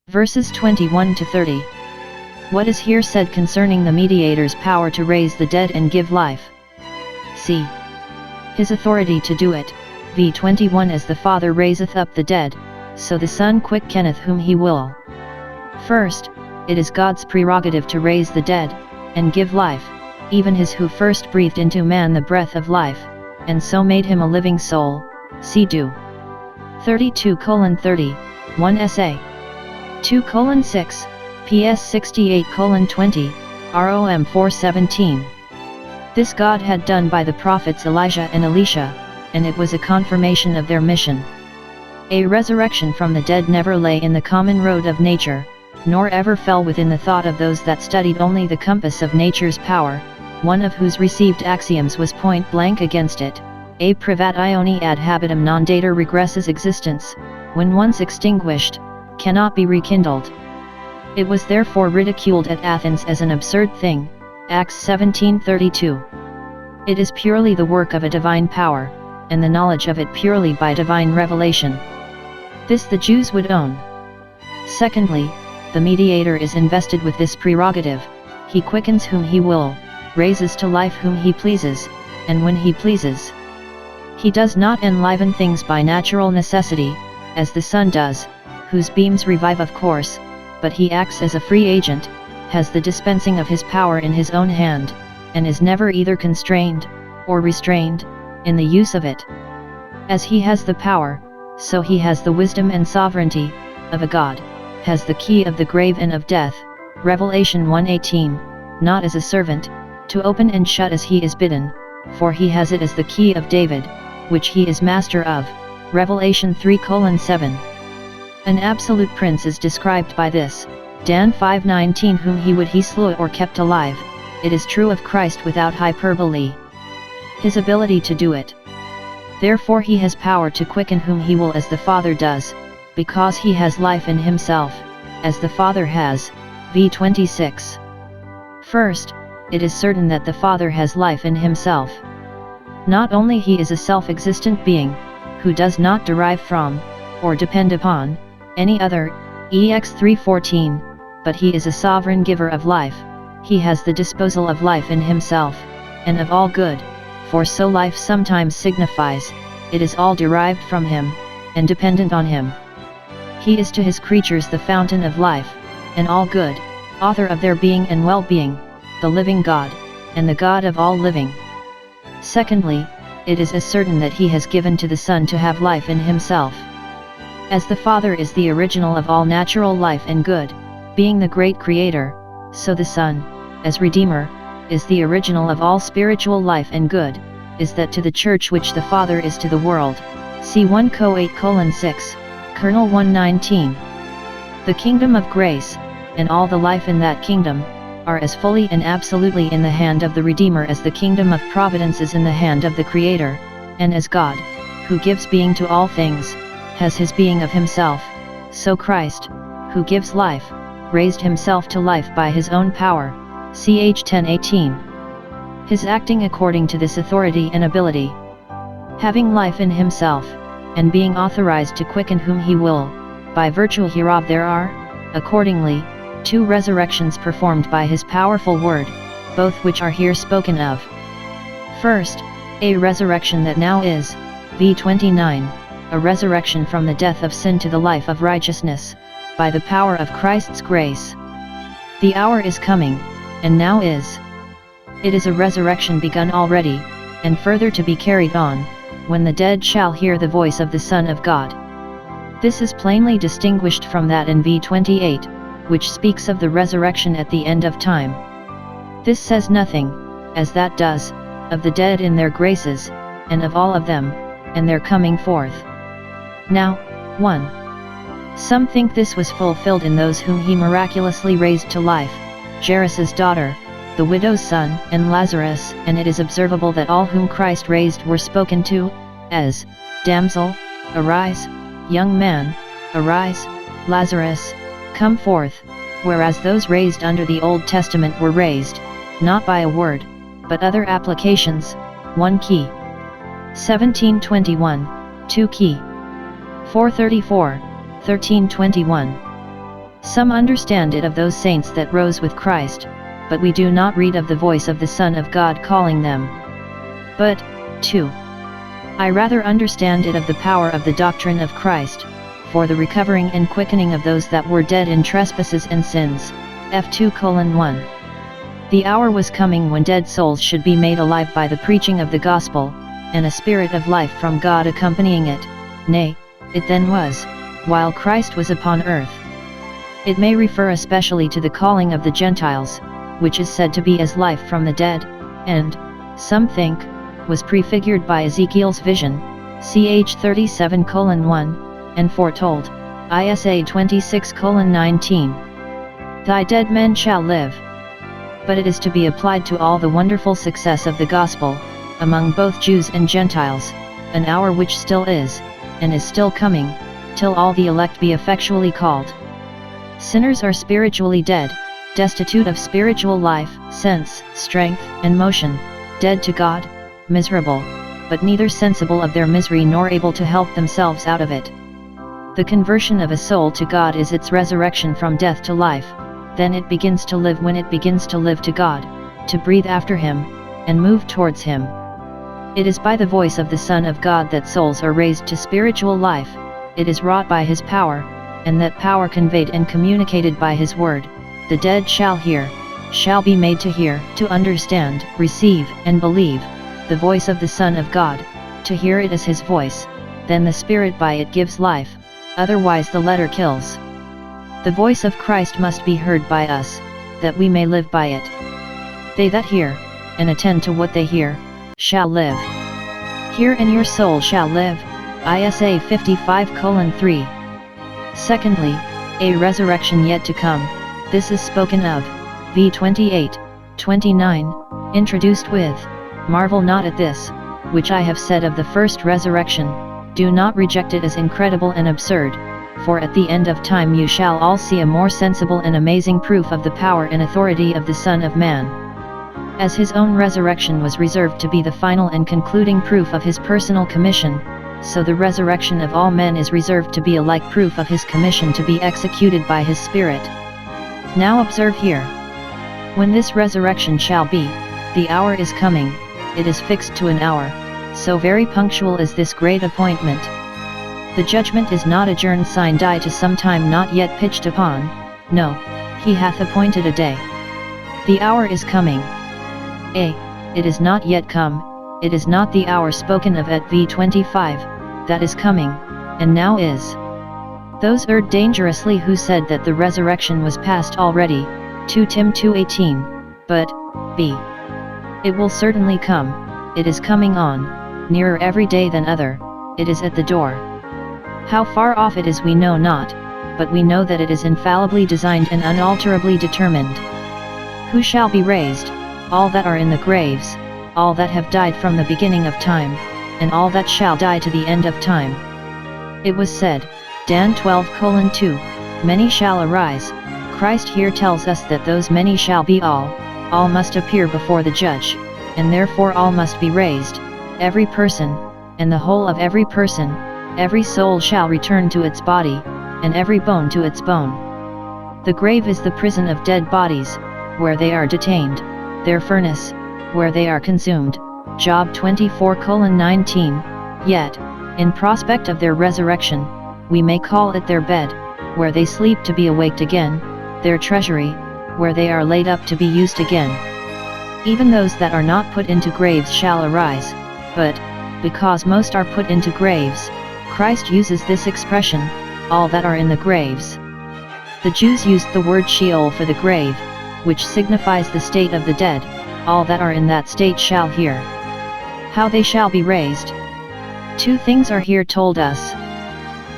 Verses 21 to 30. What is here said concerning the mediator's power to raise the dead and give life? C. His authority to do it. v. 21. As the Father raiseth up the dead, so the Son quickeneth whom he will. First, it is God's prerogative to raise the dead, and give life, even his who first breathed into man the breath of life, and so made him a living soul. See Do. 32:30, 1 SA. 2:6, PS 68:20, ROM 4:17. This God had done by the prophets Elijah and Elisha, and it was a confirmation of their mission. A resurrection from the dead never lay in the common road of nature, nor ever fell within the thought of those that studied only the compass of nature's power, one of whose received axioms was point blank against it: a privat ione ad habitum non dater regressus existence, when once extinguished, cannot be rekindled. It was therefore ridiculed at Athens as an absurd thing, Acts 17:32. It is purely the work of a divine power, and the knowledge of it purely by divine revelation. This the Jews would own. Secondly, the mediator is invested with this prerogative: he quickens whom he will, raises to life whom he pleases, and when he pleases. He does not enliven things by natural necessity, as the sun does, whose beams revive of course, but he acts as a free agent, has the dispensing of his power in his own hand, and is never either constrained, or restrained, in the use of it. As he has the power, so he has the wisdom and sovereignty of a god, has the key of the grave and of death, Revelation 1:18, not as a servant, to open and shut as he is bidden, for he has it as the key of David, which he is master of, Revelation 3:7. An absolute prince is described by this, Dan 5:19, whom he slew or kept alive. It is true of Christ without hyperbole. His ability to do it. Therefore he has power to quicken whom he will, as the Father does, because he has life in himself, as the Father has, v. 26. First, it is certain that the Father has life in himself. Not only he is a self-existent being, who does not derive from, or depend upon, any other, ex 3:14, but he is a sovereign giver of life. He has the disposal of life in himself, and of all good, for so life sometimes signifies, it is all derived from him, and dependent on him. He is to his creatures the fountain of life, and all good, author of their being and well-being, the living God, and the God of all living. Secondly, it is as certain that he has given to the Son to have life in himself. As the Father is the original of all natural life and good, being the great Creator, so the Son, as Redeemer, is the original of all spiritual life and good, is that to the Church which the Father is to the world. See 1 Co 8:6, Colonel 1:19. The kingdom of grace, and all the life in that kingdom, are as fully and absolutely in the hand of the Redeemer as the kingdom of providence is in the hand of the Creator, and as God, who gives being to all things, has his being of himself, so Christ, who gives life, raised himself to life by his own power, ch 10:18. His acting according to this authority and ability, having life in himself, and being authorized to quicken whom he will, by virtue hereof there are, accordingly, two resurrections performed by his powerful word, both which are here spoken of. First, a resurrection that now is, v. 29, a resurrection from the death of sin to the life of righteousness, by the power of Christ's grace. The hour is coming, and now is. It is a resurrection begun already, and further to be carried on, when the dead shall hear the voice of the Son of God. This is plainly distinguished from that in v. 28, which speaks of the resurrection at the end of time. This says nothing, as that does, of the dead in their graces, and of all of them, and their coming forth. Now, 1. Some think this was fulfilled in those whom he miraculously raised to life, Jairus' daughter, the widow's son, and Lazarus, and it is observable that all whom Christ raised were spoken to, as, damsel, arise, young man, arise, Lazarus, come forth, whereas those raised under the Old Testament were raised, not by a word, but other applications, 1 Key 17:21, 2 Key 4:34, 13:21. Some understand it of those saints that rose with Christ, but we do not read of the voice of the Son of God calling them. But, 2. I rather understand it of the power of the doctrine of Christ, for the recovering and quickening of those that were dead in trespasses and sins. F2:1. The hour was coming when dead souls should be made alive by the preaching of the gospel, and a spirit of life from God accompanying it, nay, it then was, while Christ was upon earth. It may refer especially to the calling of the Gentiles, which is said to be as life from the dead, and, some think, was prefigured by Ezekiel's vision, ch 37:1, and foretold, Isa 26:19. Thy dead men shall live. But it is to be applied to all the wonderful success of the gospel, among both Jews and Gentiles, an hour which still is, and is still coming, till all the elect be effectually called. Sinners are spiritually dead, destitute of spiritual life, sense, strength, and motion, dead to God, miserable, but neither sensible of their misery nor able to help themselves out of it. The conversion of a soul to God is its resurrection from death to life, then it begins to live when it begins to live to God, to breathe after Him, and move towards Him. It is by the voice of the Son of God that souls are raised to spiritual life, it is wrought by His power, and that power conveyed and communicated by His word. The dead shall hear, shall be made to hear, to understand, receive, and believe, the voice of the Son of God, to hear it as His voice, then the Spirit by it gives life, otherwise the letter kills. The voice of Christ must be heard by us, that we may live by it. They that hear, and attend to what they hear, shall live. Hear and your soul shall live, Isa 55:3. Secondly, a resurrection yet to come, this is spoken of, v 28:29, introduced with, marvel not at this, which I have said of the first resurrection, do not reject it as incredible and absurd, for at the end of time you shall all see a more sensible and amazing proof of the power and authority of the Son of Man. As His own resurrection was reserved to be the final and concluding proof of His personal commission, so the resurrection of all men is reserved to be a like proof of His commission to be executed by His Spirit. Now observe here. When this resurrection shall be, the hour is coming, it is fixed to an hour, so very punctual is this great appointment. The judgment is not adjourned sine die to some time not yet pitched upon, no, He hath appointed a day. The hour is coming. It is not yet come, it is not the hour spoken of at v 25, that is coming, and now is. Those erred dangerously who said that the resurrection was past already, 2 Tim 2:18, but, b. It will certainly come, it is coming on, nearer every day than other, it is at the door. How far off it is we know not, but we know that it is infallibly designed and unalterably determined. Who shall be raised? All that are in the graves, all that have died from the beginning of time, and all that shall die to the end of time. It was said, Dan 12:2, many shall arise. Christ here tells us that those many shall be all must appear before the judge, and therefore all must be raised, every person, and the whole of every person, every soul shall return to its body, and every bone to its bone. The grave is the prison of dead bodies, where they are detained, their furnace, where they are consumed, Job 24:19, yet, in prospect of their resurrection, we may call it their bed, where they sleep to be awaked again, their treasury, where they are laid up to be used again. Even those that are not put into graves shall arise, but, because most are put into graves, Christ uses this expression, all that are in the graves. The Jews used the word Sheol for the grave, which signifies the state of the dead, all that are in that state shall hear. How they shall be raised? Two things are here told us.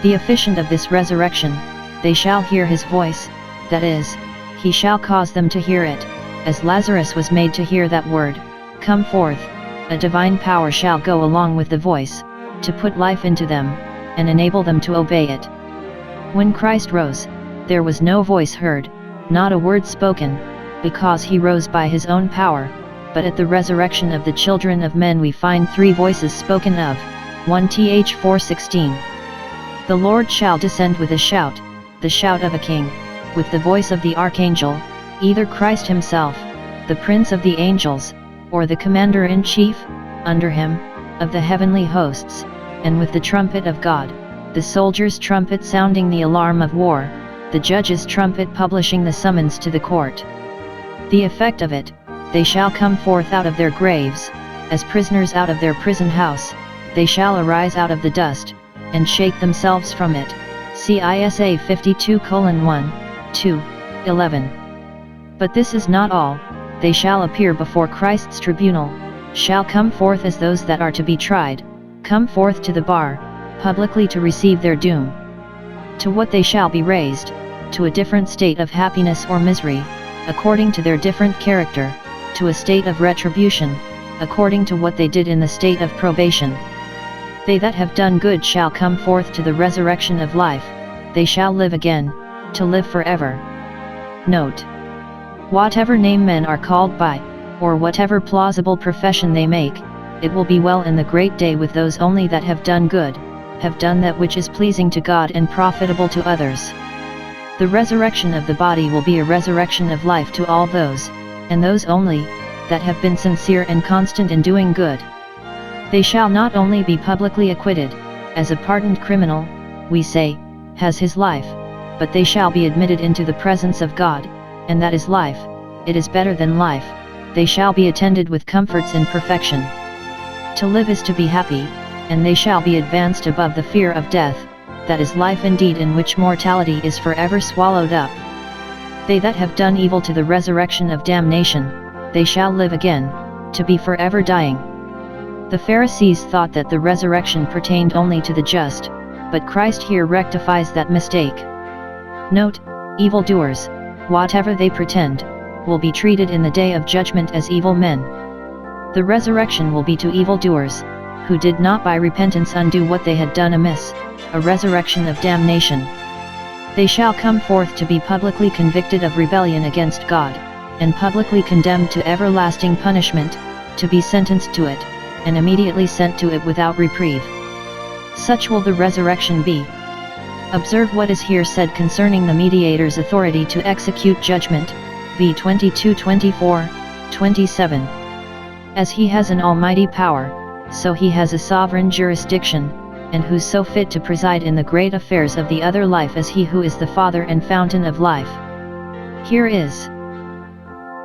The efficient of this resurrection, they shall hear His voice, that is, He shall cause them to hear it, as Lazarus was made to hear that word, come forth, a divine power shall go along with the voice, to put life into them, and enable them to obey it. When Christ rose, there was no voice heard, not a word spoken, because He rose by His own power, but at the resurrection of the children of men we find three voices spoken of, 1 Th 4:16. The Lord shall descend with a shout, the shout of a king, with the voice of the archangel, either Christ himself, the prince of the angels, or the commander-in-chief, under him, of the heavenly hosts, and with the trumpet of God, the soldier's trumpet sounding the alarm of war, the judge's trumpet publishing the summons to the court. The effect of it, they shall come forth out of their graves, as prisoners out of their prison house, they shall arise out of the dust, and shake themselves from it. See Isa 52:1, 2, 11. But this is not all, they shall appear before Christ's tribunal, shall come forth as those that are to be tried, come forth to the bar, publicly to receive their doom. To what they shall be raised, to a different state of happiness or misery, according to their different character, to a state of retribution, according to what they did in the state of probation. They that have done good shall come forth to the resurrection of life, they shall live again, to live forever. Note: whatever name men are called by, or whatever plausible profession they make, it will be well in the great day with those only that have done good, have done that which is pleasing to God and profitable to others. The resurrection of the body will be a resurrection of life to all those, and those only, that have been sincere and constant in doing good. They shall not only be publicly acquitted, as a pardoned criminal, we say, has his life, but they shall be admitted into the presence of God, and that is life, it is better than life, they shall be attended with comforts in perfection. To live is to be happy, and they shall be advanced above the fear of death, that is life indeed in which mortality is forever swallowed up. They that have done evil to the resurrection of damnation, they shall live again, to be forever dying. The Pharisees thought that the resurrection pertained only to the just, but Christ here rectifies that mistake. Note: evildoers, whatever they pretend, will be treated in the day of judgment as evil men. The resurrection will be to evildoers, who did not by repentance undo what they had done amiss, a resurrection of damnation. They shall come forth to be publicly convicted of rebellion against God, and publicly condemned to everlasting punishment, to be sentenced to it, and immediately sent to it without reprieve. Such will the resurrection be. Observe what is here said concerning the mediator's authority to execute judgment, v. 22:24, 27. As he has an almighty power, so he has a sovereign jurisdiction, and who's so fit to preside in the great affairs of the other life as he who is the Father and fountain of life. Here is